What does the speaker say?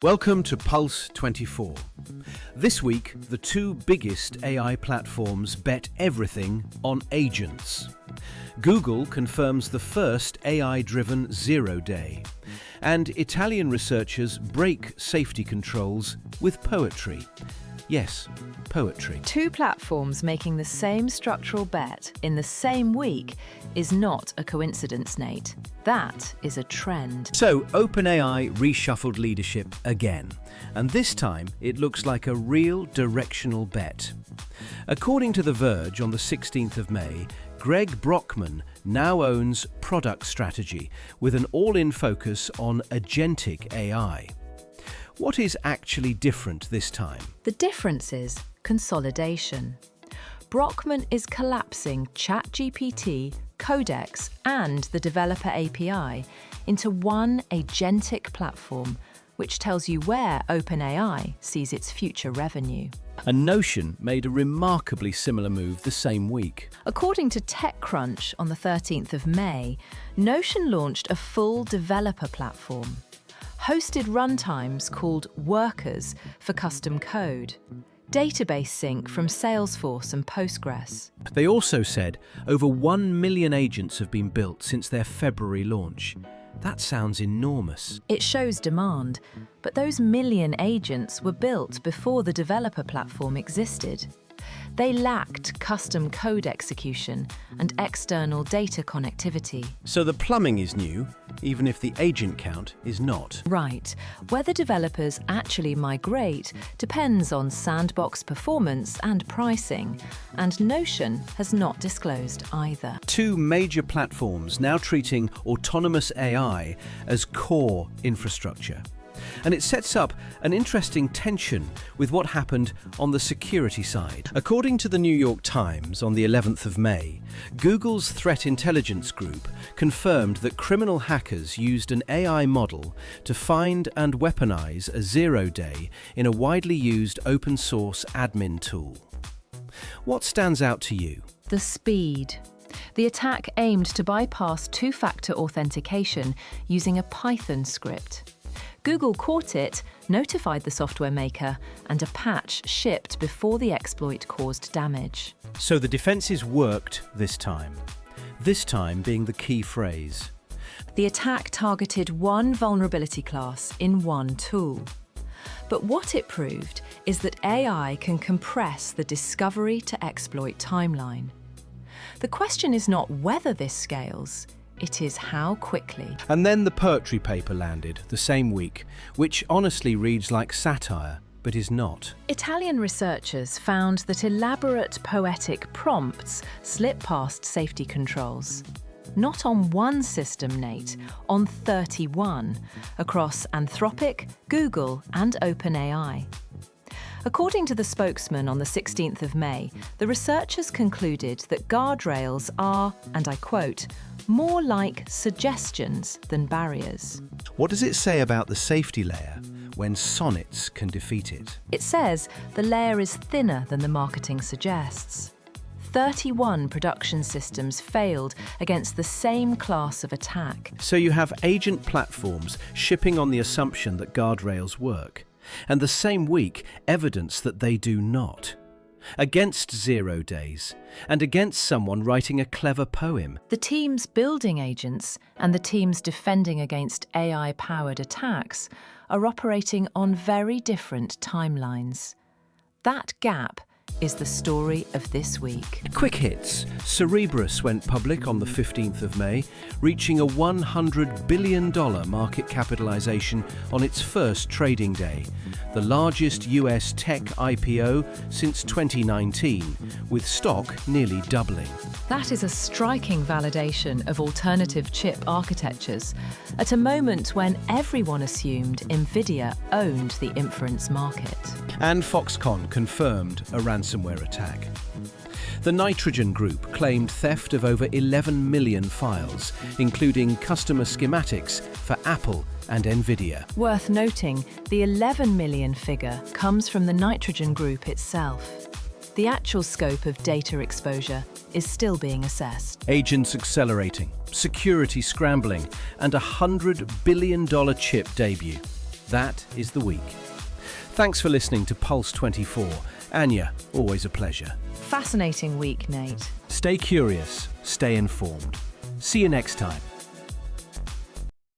Welcome to Pulse 24. This week, the two biggest AI platforms bet everything on agents. Google confirms the first AI-driven zero day, and Italian researchers break safety controls with poetry. Yes, poetry. Two platforms making the same structural bet in the same week is not a coincidence, Nate. That is a trend. So, OpenAI reshuffled leadership again, and this time it looks like a real directional bet. According to The Verge on the 16th of May, Greg Brockman now owns product strategy with an all-in focus on agentic AI. What is actually different this time? The difference is consolidation. Brockman is collapsing ChatGPT, Codex, and the developer API into one agentic platform, which tells you where OpenAI sees its future revenue. And Notion made a remarkably similar move the same week. According to TechCrunch on the 13th of May, Notion launched a full developer platform. Hosted runtimes called Workers for custom code, database sync from Salesforce and Postgres. They also said over 1 million agents have been built since their February launch. That sounds enormous. It shows demand, but those million agents were built before the developer platform existed. They lacked custom code execution and external data connectivity. So the plumbing is new, even if the agent count is not. Right. Whether developers actually migrate depends on sandbox performance and pricing, and Notion has not disclosed either. Two major platforms now treating autonomous AI as core infrastructure. And it sets up an interesting tension with what happened on the security side. According to the New York Times on the 11th of May, Google's threat intelligence group confirmed that criminal hackers used an AI model to find and weaponize a zero day in a widely used open source admin tool. What stands out to you? The speed. The attack aimed to bypass two-factor authentication using a Python script. Google caught it, notified the software maker, and a patch shipped before the exploit caused damage. So the defenses worked this time being the key phrase. The attack targeted one vulnerability class in one tool. But what it proved is that AI can compress the discovery to exploit timeline. The question is not whether this scales, it is how quickly. And then the poetry paper landed the same week, which honestly reads like satire, but is not. Italian researchers found that elaborate poetic prompts slip past safety controls. Not on one system, Nate, on 31, across Anthropic, Google, and OpenAI. According to the spokesman on the 16th of May, the researchers concluded that guardrails are, and I quote, more like suggestions than barriers. What does it say about the safety layer when sonnets can defeat it? It says the layer is thinner than the marketing suggests. 31 production systems failed against the same class of attack. So you have agent platforms shipping on the assumption that guardrails work, and the same week evidence that they do not. Against zero days, and against someone writing a clever poem. The teams building agents and the teams defending against AI-powered attacks are operating on very different timelines. That gap is the story of this week. Quick hits. Cerebras went public on the 15th of May, reaching a $100 billion market capitalization on its first trading day, the largest US tech IPO since 2019, with stock nearly doubling. That is a striking validation of alternative chip architectures at a moment when everyone assumed NVIDIA owned the inference market. And Foxconn confirmed a ransomware attack. The Nitrogen Group claimed theft of over 11 million files, including customer schematics for Apple and NVIDIA. Worth noting, the 11 million figure comes from the Nitrogen Group itself. The actual scope of data exposure is still being assessed. Agents accelerating, security scrambling, and a $100 billion chip debut. That is the week. Thanks for listening to Pulse 24. Anya, always a pleasure. Fascinating week, Nate. Stay curious, stay informed. See you next time.